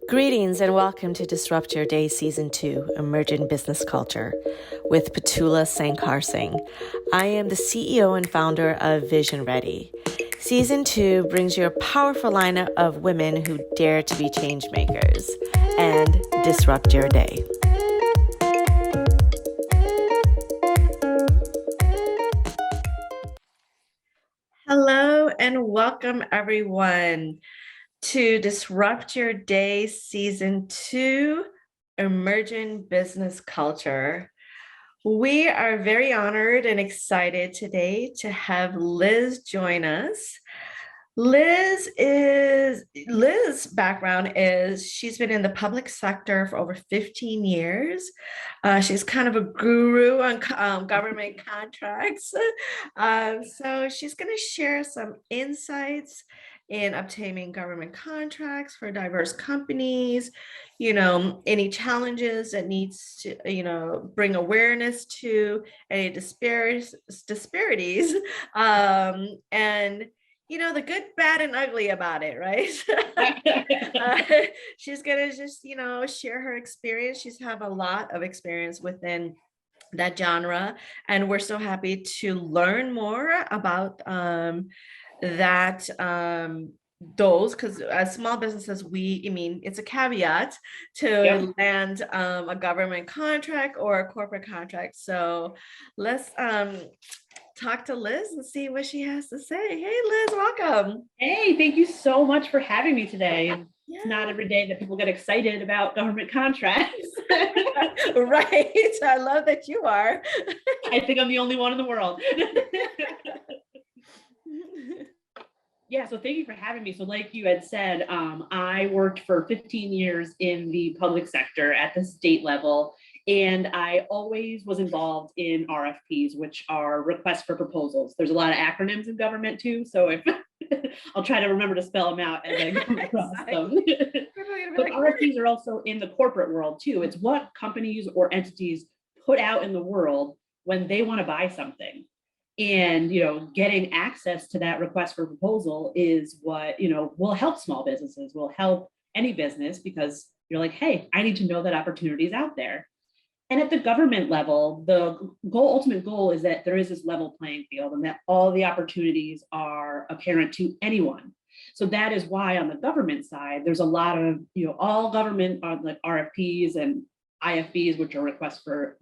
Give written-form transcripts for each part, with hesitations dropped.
Greetings and welcome to Disrupt Your Day Season 2, Emerging Business Culture with Petula Sankarsingh. I am the CEO and founder of VisionReady. Season 2 brings you a powerful lineup of women who dare to be change makers and disrupt your day. Hello and welcome everyone to Disrupt Your Day Season 2, Emerging Business Culture. We are very honored and excited today to have Liz join us. Liz's background is she's been in the public sector for over 15 years. She's kind of a guru on government contracts. So she's going to share some insights in obtaining government contracts for diverse companies, any challenges that needs to, bring awareness to any disparities, and the good, bad, and ugly about it, right? She's gonna just, share her experience. She's have a lot of experience within that genre, and we're so happy to learn more about that those, because as small businesses, it's a caveat to land a government contract or a corporate contract. So let's talk to Liz and see what she has to say. Hey, Liz, welcome. Hey, thank you so much for having me today. Yeah. It's not every day that people get excited about government contracts. Right. I love that you are. I think I'm the only one in the world. Yeah, so thank you for having me. So like you had said, I worked for 15 years in the public sector at the state level, and I always was involved in RFPs, which are requests for proposals. There's a lot of acronyms in government too, so if I'll try to remember to spell them out as I come across them. But RFPs are also in the corporate world too. It's what companies or entities put out in the world when they want to buy something. And, getting access to that request for proposal is what, will help small businesses, will help any business, because you're like, hey, I need to know that opportunity is out there. And at the government level, the ultimate goal is that there is this level playing field and that all the opportunities are apparent to anyone. So that is why on the government side, there's a lot of, all government like RFPs and IFBs, which are requests for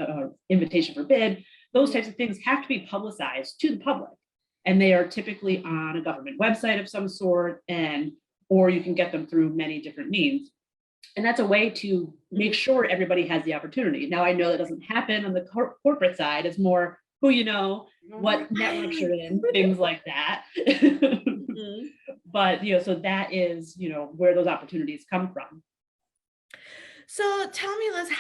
invitation for bid. Those types of things have to be publicized to the public, and they are typically on a government website of some sort, or you can get them through many different means. And that's a way to make sure everybody has the opportunity. Now, I know that doesn't happen on the corporate side. It's more who you know, what networks you're in, things like that. But, so that is, where those opportunities come from. So tell me, Liz,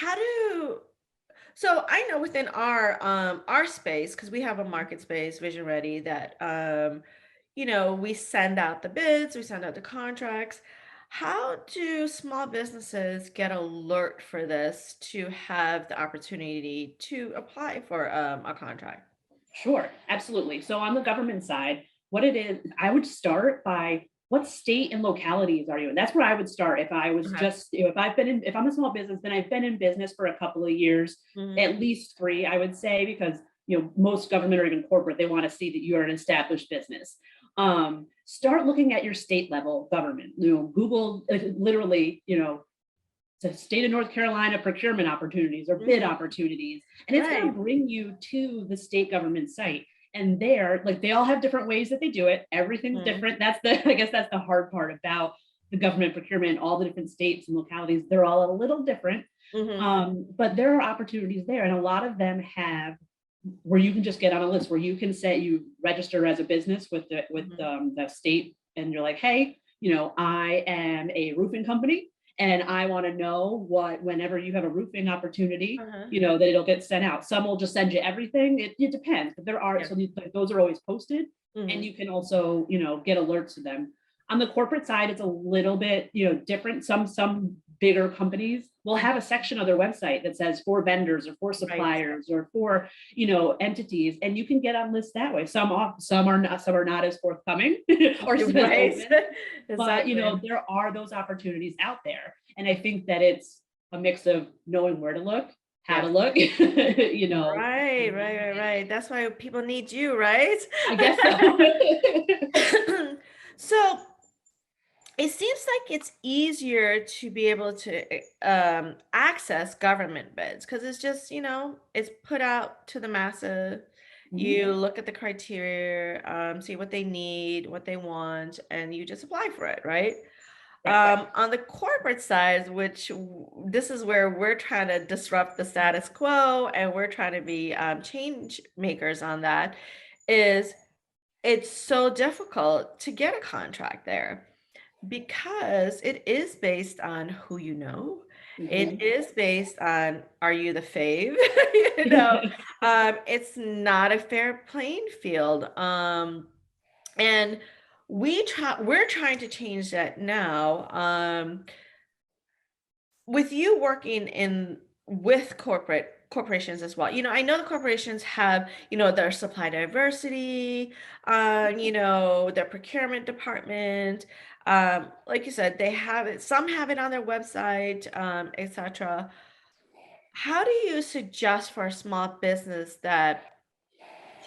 so I know within our space, because we have a market space, VisionReady, that we send out the bids, we send out the contracts. How do small businesses get alert for this to have the opportunity to apply for a contract? Sure, absolutely. So on the government side, what it is, I would start by what state and localities are you in? That's where I would start if I was just, if I'm a small business, then I've been in business for a couple of years, at least 3, I would say, because, most government or even corporate, they want to see that you are an established business. Start looking at your state level government, Google literally, the state of North Carolina procurement opportunities or bid opportunities, and it's going to bring you to the state government site. And there, like, they all have different ways that they do it. Everything's different. I guess that's the hard part about the government procurement. All the different states and localities, they're all a little different. But there are opportunities there. And a lot of them have where you can just get on a list where you can say you register as a business with the state. And you're like, hey, I am a roofing company. And I want to know whenever you have a roofing opportunity, that it'll get sent out. Some will just send you everything. It depends, but there are, so those are always posted, and you can also, get alerts to them. On the corporate side, it's a little bit, different. Some bigger companies will have a section of their website that says for vendors or for Right. suppliers or for, entities, and you can get on lists that way. Some are not as forthcoming or still Right. open, but Exactly. there are those opportunities out there. And I think that it's a mix of knowing where to look, how to look, Right. That's why people need you, right? I guess so. So it seems like it's easier to be able to access government bids because it's just, it's put out to the masses. You look at the criteria, see what they need, what they want, and you just apply for it, right? Right. On the corporate side, this is where we're trying to disrupt the status quo and we're trying to be change makers on that, is it's so difficult to get a contract there because it is based on who you know. It is based on, are you the fave? It's not a fair playing field. And we're trying to change that now. With you working with corporations as well. I know the corporations have, their supply diversity, their procurement department. Like you said, they have it, some have it on their website, etc. How do you suggest for a small business that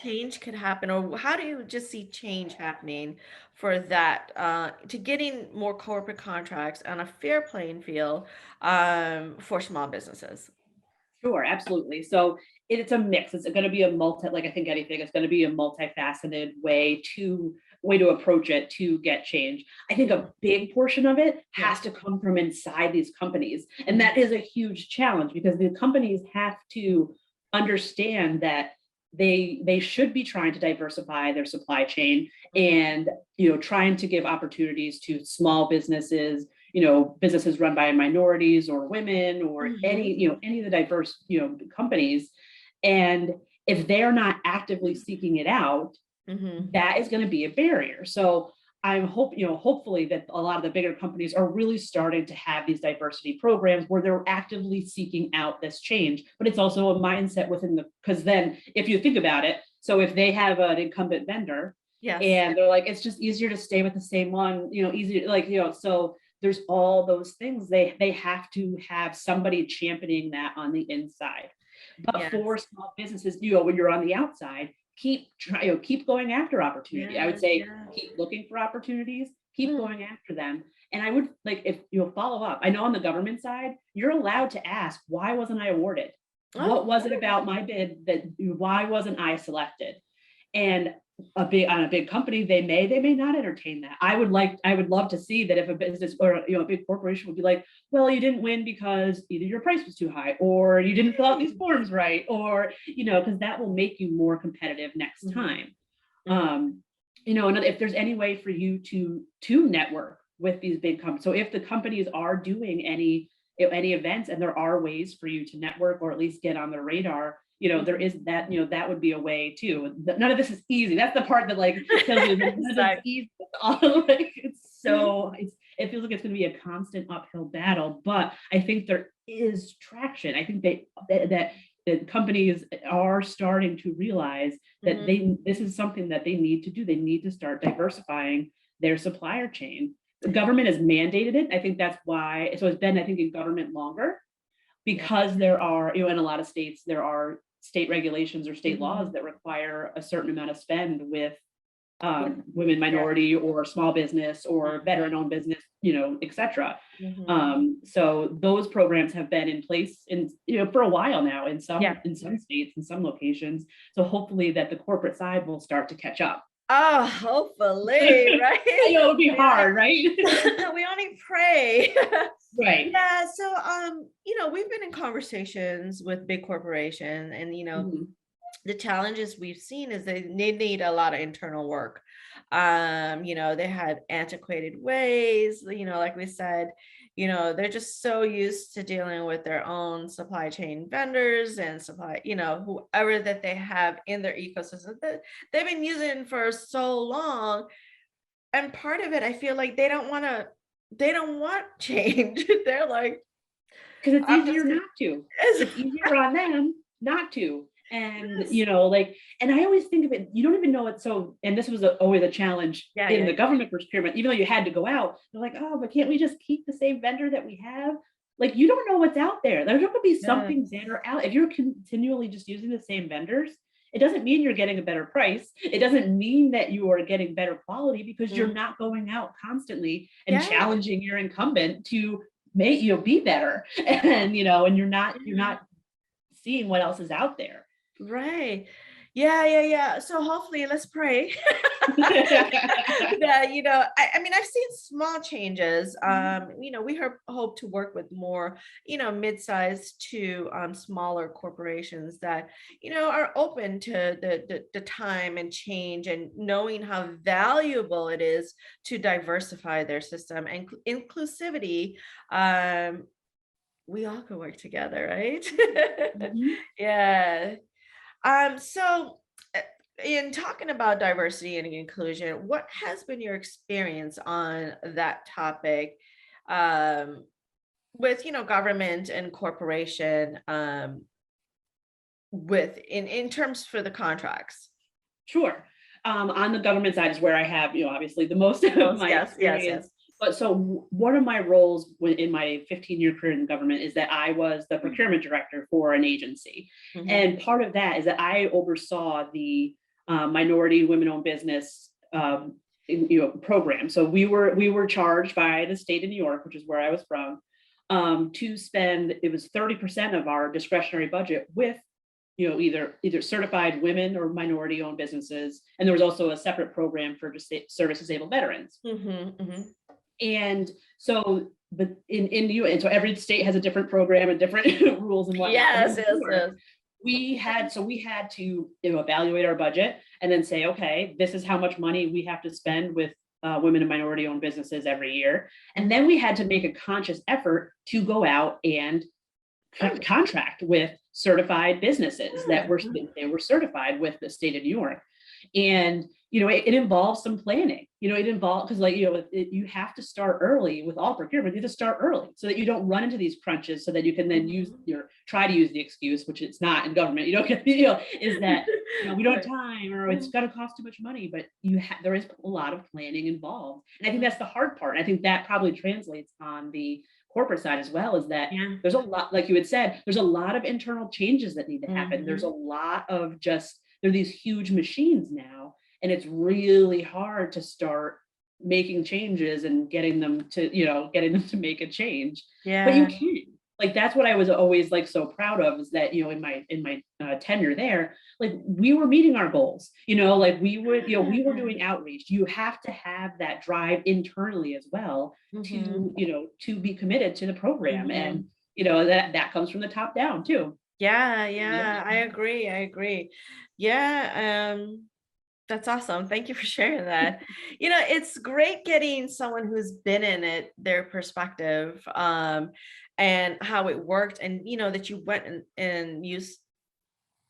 change could happen, or how do you just see change happening for that, to getting more corporate contracts on a fair playing field, for small businesses? Sure, absolutely. So it's a mix. It's going to be like I think anything, it's going to be a multifaceted way to approach it to get change. I think a big portion of it has to come from inside these companies. And that is a huge challenge because the companies have to understand that they should be trying to diversify their supply chain and trying to give opportunities to small businesses, businesses run by minorities or women or any of the diverse, companies. And if they're not actively seeking it out, that is going to be a barrier. So hopefully that a lot of the bigger companies are really starting to have these diversity programs where they're actively seeking out this change. But it's also a mindset because then if you think about it, so if they have an incumbent vendor, and they're like, it's just easier to stay with the same one, so there's all those things. They have to have somebody championing that on the inside. But for small businesses, when you're on the outside, keep going after opportunity. I would say keep looking for opportunities, keep going after them. And I would if you'll follow up. I know on the government side, you're allowed to ask, why wasn't I awarded? What was it about my bid why wasn't I selected? And on a big company, they may not entertain that. I would love to see that if a business or a big corporation would be like, well, you didn't win because either your price was too high or you didn't fill out these forms right, or because that will make you more competitive next time. And if there's any way for you to network with these big companies, so if the companies are doing any events and there are ways for you to network or at least get on their radar, there is that, that would be a way too. None of this is easy. That's the part that tells you that none of it's easy. It feels like it's going to be a constant uphill battle, but I think there is traction. I think that companies are starting to realize that this is something that they need to do. They need to start diversifying their supplier chain. The government has mandated it. I think that's why. So it's been, I think, in government longer because there are, in a lot of states, there are state regulations or state laws that require a certain amount of spend with women, minority, or small business, or veteran-owned business, et cetera. So those programs have been in place for a while now in some states, in some locations. So hopefully that the corporate side will start to catch up. Oh, hopefully, right? I know it would be hard, right? We only pray. Right. Yeah. So, we've been in conversations with big corporations, and the challenges we've seen is they need a lot of internal work. They had antiquated ways, like we said, they're just so used to dealing with their own supply chain vendors and whoever that they have in their ecosystem that they've been using for so long. And part of it, I feel like they don't want to they don't want change. They're like, because it's I'm just easier gonna. not to. It's easier on them not to. And, like, and I always think of it, you don't even know it. So, and this was always a challenge Yeah, in yeah, the government procurement, even though you had to go out, they're like, oh, but can't we just keep the same vendor that we have? Like, you don't know what's out there. There's going to be yeah. something better out. If you're continually just using the same vendors, it doesn't mean you're getting a better price. It doesn't mean that you are getting better quality because you're not going out constantly and Yeah. challenging your incumbent to make be better. And and you're not seeing what else is out there. Right. Yeah, yeah, yeah. So hopefully, let's pray that, I mean, I've seen small changes. We hope to work with more, mid-sized to smaller corporations that, are open to the time and change and knowing how valuable it is to diversify their system and inclusivity. We all can work together, right? Mhm. Yeah. So uh, in talking about diversity and inclusion, what has been your experience on that topic um, with, government and corporation with in terms for the contracts? Sure. On the government side is where I have, obviously the most of Those, my yes, yes, yes. experience. But so one of my roles in my 15-year career in government is that I was the procurement director for an agency. Mhm. And part of that is that I oversaw the minority women-owned business program. So we were charged by the state of New York, which is where I was from, to spend, it was 30% of our discretionary budget with either certified women or minority owned businesses. And there was also a separate program for service disabled veterans. Mhm, mhm. And so, but in the U.S., and so every state has a different program and different rules and whatnot. But in Yes, New yes, York, yes. we had to evaluate our budget and then say, okay, this is how much money we have to spend with women and minority owned businesses every year. And then we had to make a conscious effort to go out and contract with certified businesses that were Mhm. they were certified with the state of New York. And it involves some planning. It involves, because you have to start early with all procurement. You have to start early so that you don't run into these crunches, so that you can then try to use the excuse, which it's not in government. You don't get is that we don't have Right. time, or it's going to cost too much money. But there is a lot of planning involved, and I think Mhm. that's the hard part. I think that probably translates on the corporate side as well, is that Yeah. there's a lot, like you had said, there's a lot of internal changes that need to happen. There's a Mhm. lot of there are these huge machines now, and it's really hard to start making changes and getting them to make a change. But you Yeah. can. Like, that's what I was always like so proud of, is that in my tenure there, like, we were meeting our goals. Like, we were doing outreach. You have to have that drive internally as well Mhm. to be committed to the program. And Mhm. that comes from the top down too. Yeah, Yeah. yeah, I agree. I agree. Yeah, that's awesome. Thank you for sharing that. It's great getting someone who's been in it, their perspective, and how it worked, and that you went and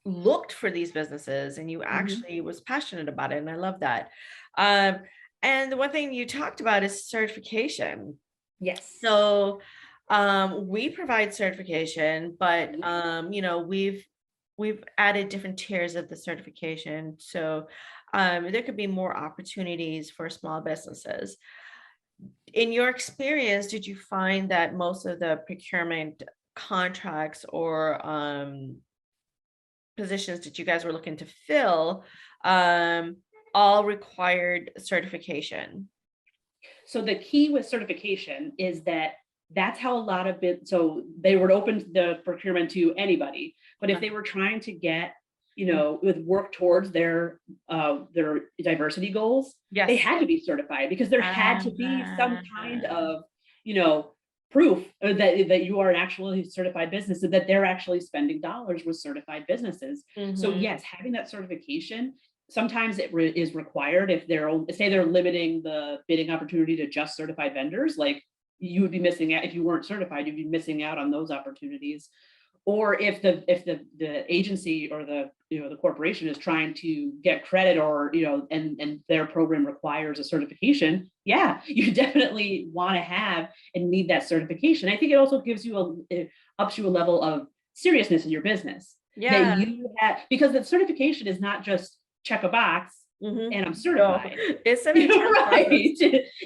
looked for these businesses and you Mhm. actually was passionate about it, and I love that. Um, and the one thing you talked about is certification. Yes. So we provide certification, but Mhm. we've added different tiers of the certification. So there could be more opportunities for small businesses. In your experience, did you find that most of the procurement contracts or positions that you guys were looking to fill um, all required certification? So the key with certification is that that's how a lot of so they would open the procurement to anybody. But if they were trying to get, with work towards their diversity goals, they Yes. had to be certified, because there had to be some kind Ah, of, you know, proof that you are an actually certified business, and that they're actually spending dollars with certified businesses. So mhm. yes, having that certification, sometimes it is required if they're limiting the bidding opportunity to just certified vendors. Like, you would be missing out if you weren't certified. You'd be missing out on those opportunities. Or if the agency or the the corporation is trying to get credit, or, and their program requires a certification, yeah, you definitely want to have and need that certification. I think it also gives you it ups you a level of seriousness in your business. Yeah. That you have, because the certification is not just check a box and I'm certified. No, it's an intense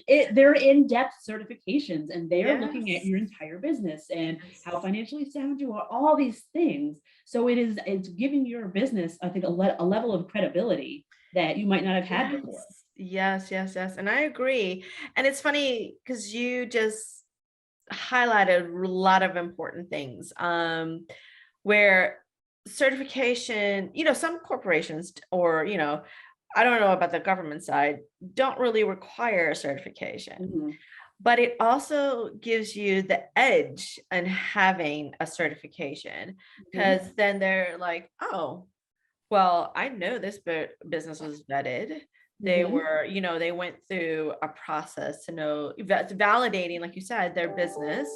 Right. They're in-depth certifications, and they are looking at Yes. your entire business and how financially sound you are, all these things. So it's giving your business, I think, a level of credibility that you might not have had before. Yes, yes, yes. And I agree. And it's funny because you just highlighted a lot of important things, where certification, some corporations, or, I don't know about the government side, don't really require a certification. Mhm. But it also gives you the edge in having a certification, Mhm. because then they're like, oh, well, I know this business was vetted. They Mhm. were, they went through a process to know, validating, like you said, their business,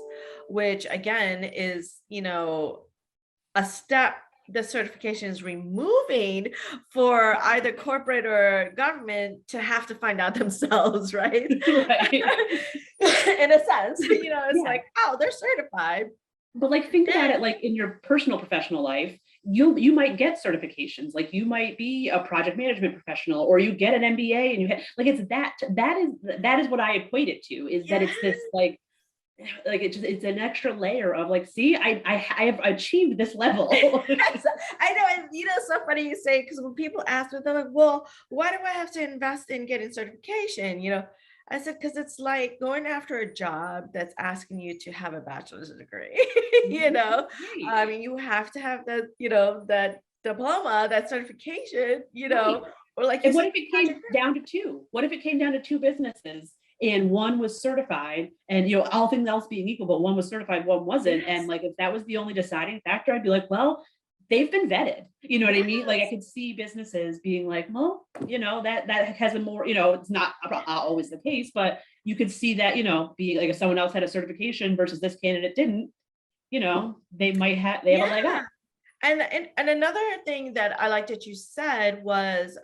which again is, a step the certification is removing for either corporate or government to have to find out themselves, right? Right. In a sense, it's Yeah. like, oh, they're certified. But like, think about Then, it, like in your personal professional life, you might get certifications, like you might be a project management professional, or you get an MBA, and like, it's that is what I equate it to, is that yeah, it's this like it's an extra layer of like, see, I have achieved this level. I know, and so funny you say, because when people ask me, they're like, well, why do I have to invest in getting certification? I said, because it's like going after a job that's asking you to have a bachelor's degree. Mhm. Right. I mean, you have to have that, that diploma, that certification, Right. or like you And what said, if it came project. down to two? What if it came down to two businesses, and one was certified, and all things else being equal, but one was certified, one wasn't? And Yes, like, if that was the only deciding factor, I'd be like, well, they've been vetted. You know what I mean? Like, I yes, could see businesses being like, well, that has a more, it's not always the case, but you could see that, being like, if someone else had a certification versus this candidate didn't, they have a leg yeah. up. And another thing that I liked that you said was,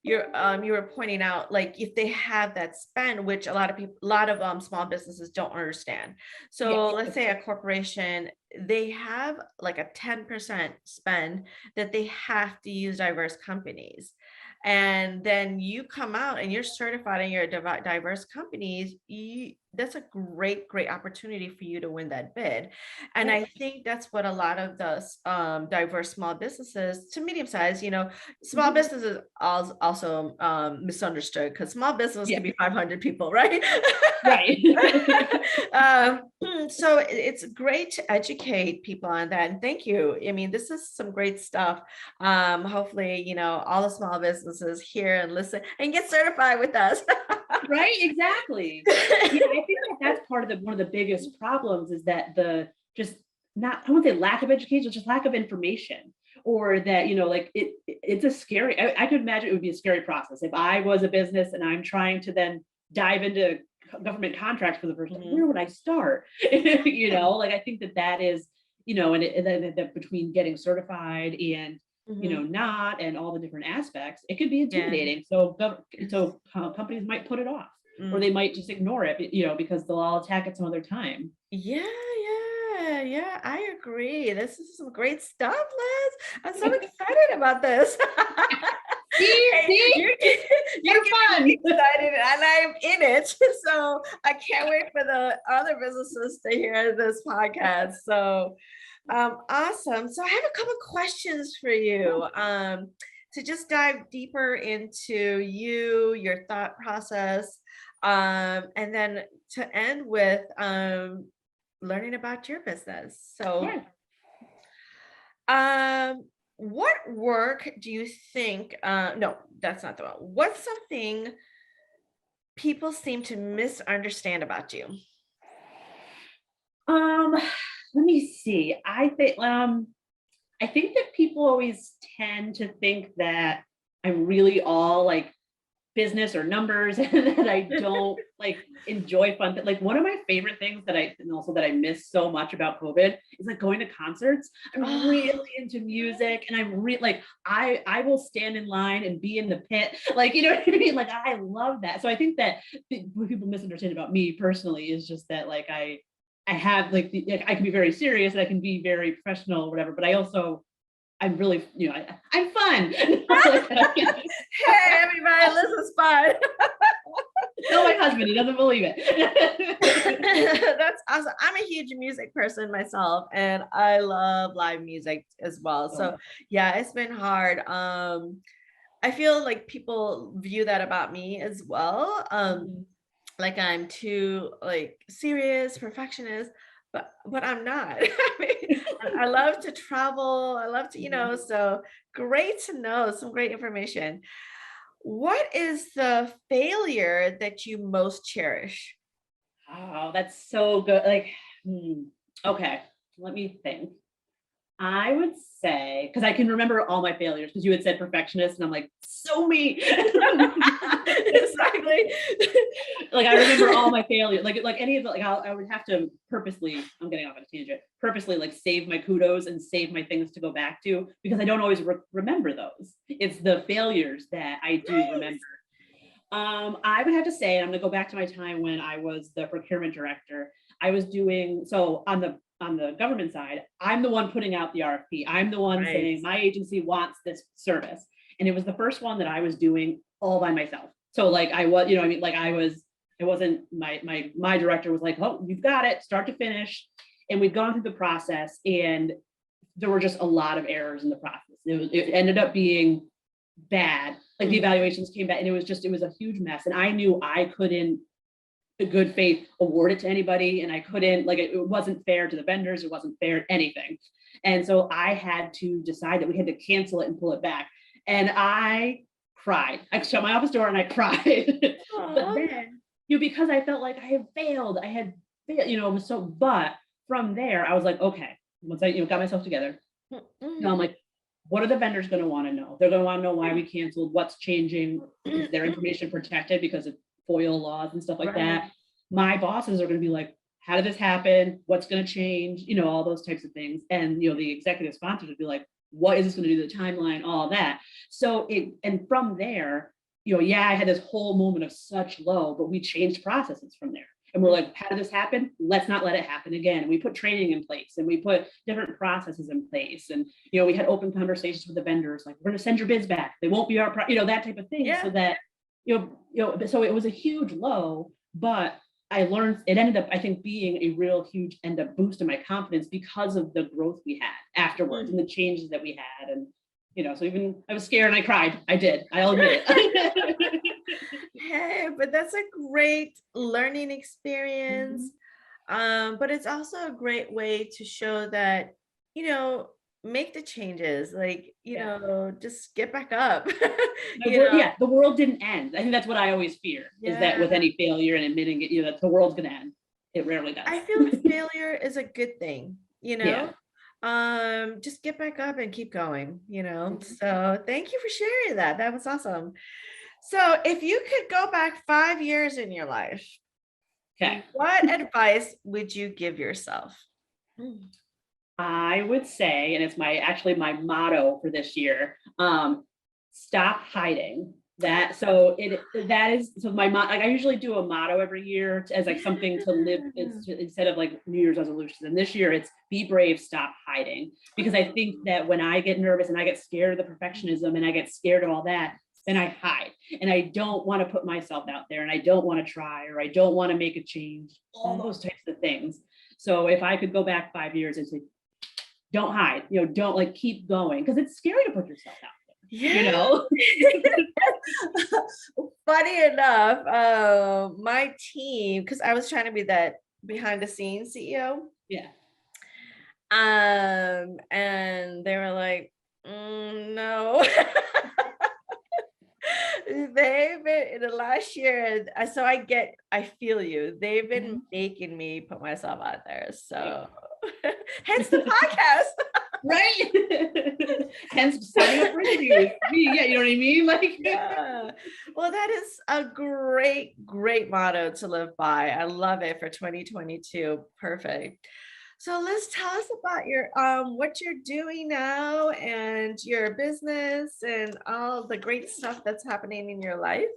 you were pointing out, like, if they have that spend, which a lot of small businesses don't understand. So Yes. let's say a corporation, they have like a 10% spend that they have to use diverse companies. And then you come out and you're certified in your diverse companies, that's a great opportunity for you to win that bid. And Right. I think that's what a lot of the diverse small businesses to medium size, small Mhm. businesses also misunderstood, because small business Yeah. can be 500 people, right? Right. um, so it's great to educate people on that. And thank you. I mean, this is some great stuff. Hopefully, all the small businesses hear and listen and get certified with us. Right, exactly. Yeah, I think that's part of one of the biggest problems, is that the just not, I won't say lack of education, just lack of information, or that, like, it's a scary, I could imagine it would be a scary process if I was a business and I'm trying to then dive into government contracts for the first time. Mhm. Where would I start? Like, I think that is, and then that between getting certified and Mhm. not, and all the different aspects, it could be Yeah. intimidating. So companies might put it off, or they Mm. might just ignore it, because they'll all attack it some other time. Yeah, yeah, I agree. This is some great stuff, Liz. I'm so excited about this. Hey, See, you're more getting fun. me excited, and I'm in it. So I can't wait for the other businesses to hear this podcast. So awesome. So I have a couple questions for you, to just dive deeper into your thought process, and then to end with learning about your business. So, Yeah. um, what work do you think? No, that's not the one. What's something people seem to misunderstand about you? Um, Let me see. I think that people always tend to think that I'm really all like business or numbers that I don't like enjoy fun. Like one of my favorite things that I miss so much about COVID is like going to concerts. I'm really into music, and I'm like I will stand in line and be in the pit. Like, you know what I mean? Like I love that. So I think that what people misunderstand about me personally is just that like I have like I can be very serious and I can be very professional or whatever, but I'm really, I'm fun. Hey, everybody, Liz is fun. Tell my husband, he doesn't believe it. That's awesome. I'm a huge music person myself, and I love live music as well. So yeah, it's been hard. I feel like people view that about me as well. Like I'm too like serious, perfectionist, but I'm not. I mean, I love to travel. I love to, so great to know some great information. What is the failure that you most cherish? Oh, that's so good. Like, okay, let me think. I would say, because I can remember all my failures, because you had said perfectionist, and I'm like, so me. Exactly. Like I remember all my failures, like any of the, like I would have to purposely, I'm getting off on a tangent, purposely like save my kudos and save my things to go back to, because I don't always remember those. It's the failures that I do remember. I would have to say, I'm going to go back to my time when I was the procurement director. I was doing, so on the government side, I'm the one putting out the RFP. I'm the one saying my agency wants this service. And it was the first one that I was doing all by myself. So like I was, it wasn't my director was like, oh, you've got it, start to finish. And we'd gone through the process, and there were just a lot of errors in the process. It ended up being bad. Like the evaluations came back, and it was a huge mess. And I knew I couldn't, in good faith, award it to anybody. And I couldn't, like, it wasn't fair to the vendors. It wasn't fair to anything. And so I had to decide that we had to cancel it and pull it back. And I cried. I shut my office door and I cried. But then, because I felt like I had failed, it was so, but from there, I was like, okay, once I, got myself together, I'm like, what are the vendors going to want to know? They're going to want to know why we canceled, what's changing, is their information protected because of FOIL laws and stuff like that. My bosses are going to be like, how did this happen? What's going to change? All those types of things. And, the executive sponsors would be like, what is this going to do to the timeline? All that. So and from there, I had this whole moment of such low, but we changed processes from there. And we're like, how did this happen? Let's not let it happen again. And we put training in place, and we put different processes in place. And, we had open conversations with the vendors, like, we're going to send your bids back. They won't be our, that type of thing. Yeah. So that, so it was a huge low, but I learned, it ended up, I think, being a real huge boost in my confidence because of the growth we had afterwards and the changes that we had. And, so even I was scared and I cried. I did. I'll admit it. Hey, but that's a great learning experience. But it's also a great way to show that, make the changes, like, just get back up. The world didn't end. I think that's what I always fear, is that with any failure and admitting it, that the world's going to end. It rarely does. I feel like failure is a good thing, just get back up and keep going, So thank you for sharing that. That was awesome. So if you could go back 5 years in your life, okay, what advice would you give yourself? I would say, and it's my motto for this year, stop hiding. That is I usually do a motto every year as like something to live instead of like New Year's resolutions. And this year it's be brave, stop hiding. Because I think that when I get nervous and I get scared of the perfectionism and I get scared of all that, then I hide. And I don't want to put myself out there, and I don't want to try, or I don't want to make a change, all those types of things. So if I could go back 5 years and say, don't hide, don't, like, keep going, because it's scary to put yourself out there. Yeah. Funny enough, my team, because I was trying to be that behind the scenes CEO. Yeah. And they were like, no. They've been in the last year, so I feel you. They've been making me put myself out there. So hence the podcast. Right? Hence signing up for interviews. Yeah, you know what I mean? Like, Yeah. Well, that is a great motto to live by. I love it for 2022. Perfect. So let's tell us about your what you're doing now and your business and all the great stuff that's happening in your life.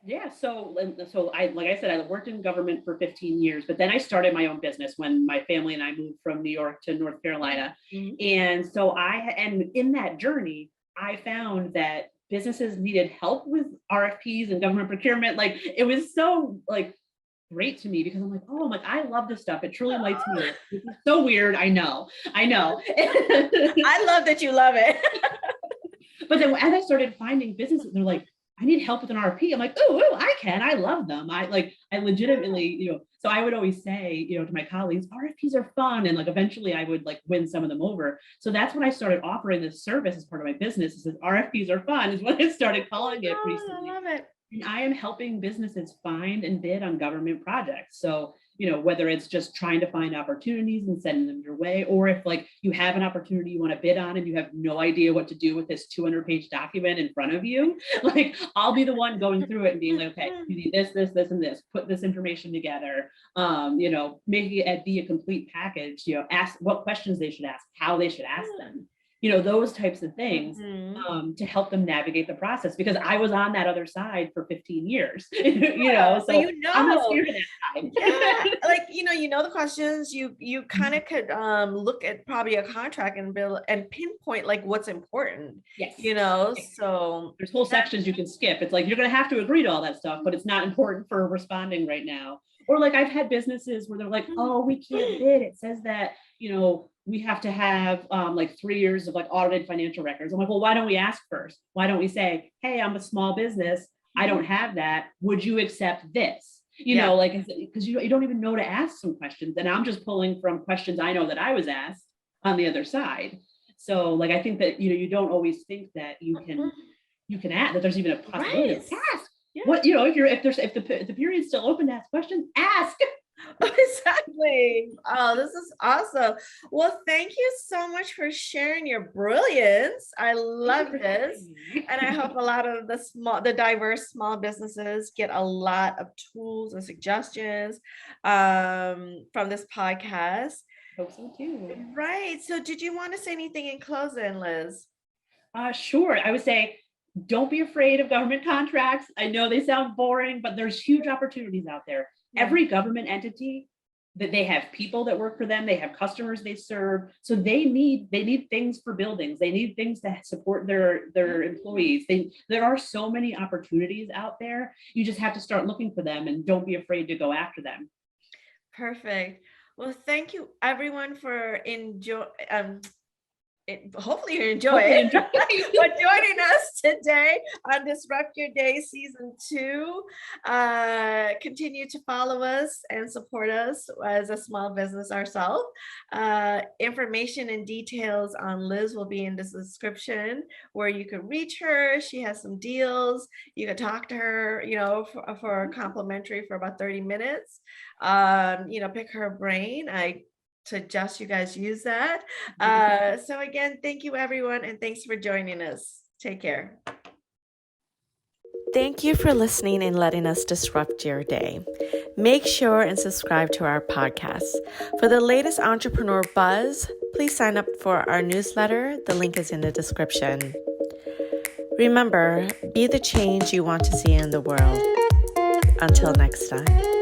yeah. So I, like I said, I worked in government for 15 years, but then I started my own business when my family and I moved from New York to North Carolina. Mhm. And so and in that journey, I found that businesses needed help with RFPs and government procurement. Like it was so like great to me because I'm like, oh, I'm like, I love this stuff. It truly lights me up. This is so weird. I know. I love that you love it. But then as I started finding businesses, they're like, I need help with an RFP. I'm like, oh, I can. I love them. I legitimately, so I would always say, to my colleagues, RFPs are fun. And like eventually I would like win some of them over. So that's when I started offering this service as part of my business. It says RFPs are fun is what I started calling it recently. I love it. And I am helping businesses find and bid on government projects. So, whether it's just trying to find opportunities and sending them your way, or if like you have an opportunity you want to bid on and you have no idea what to do with this 200-page document in front of you, like I'll be the one going through it and being like, okay, you need this, and this, put this information together, making it be a complete package, ask what questions they should ask, how they should ask them. Those types of things to help them navigate the process because I was on that other side for 15 years, so I'm not scared of that side. Yeah, like, the questions you kind of could look at probably a contract and build and pinpoint like what's important. Yes. So there's whole sections you can skip. It's like, you're going to have to agree to all that stuff, but it's not important for responding right now. Or like I've had businesses where they're like, oh, we can't bid. It says that, we have to have like 3 years of like audited financial records. I'm like, well, why don't we ask first? Why don't we say, hey, I'm a small business. I don't have that. Would you accept this? Because you don't even know to ask some questions. And I'm just pulling from questions I know that I was asked on the other side. So like, I think that, you don't always think that you can ask, that there's even a possibility of ask. Yeah. What, if the period's still open to ask questions, ask. Exactly. Oh, this is awesome. Well, thank you so much for sharing your brilliance. I love this. And I hope a lot of the diverse small businesses get a lot of tools and suggestions from this podcast. Hope so too. Right. So did you want to say anything in closing, Liz? Sure. I would say, don't be afraid of government contracts. I know they sound boring, but there's huge opportunities out there. Yeah. Every government entity, that they have people that work for them, they have customers they serve. So they need things for buildings. They need things to support their employees. There are so many opportunities out there. You just have to start looking for them and don't be afraid to go after them. Perfect. Well, thank you everyone for hopefully you enjoying joining us today on Disrupt Your Day Season 2. Continue to follow us and support us as a small business ourselves. Information and details on Liz will be in the description where you can reach her. She has some deals. You can talk to her, for complimentary for about 30 minutes. Pick her brain. I suggest you guys use that. So again, thank you everyone, and thanks for joining us. Take care. Thank you for listening and letting us disrupt your day. Make sure and subscribe to our podcast. For the latest entrepreneur buzz, please sign up for our newsletter. The link is in the description. Remember, be the change you want to see in the world. Until next time.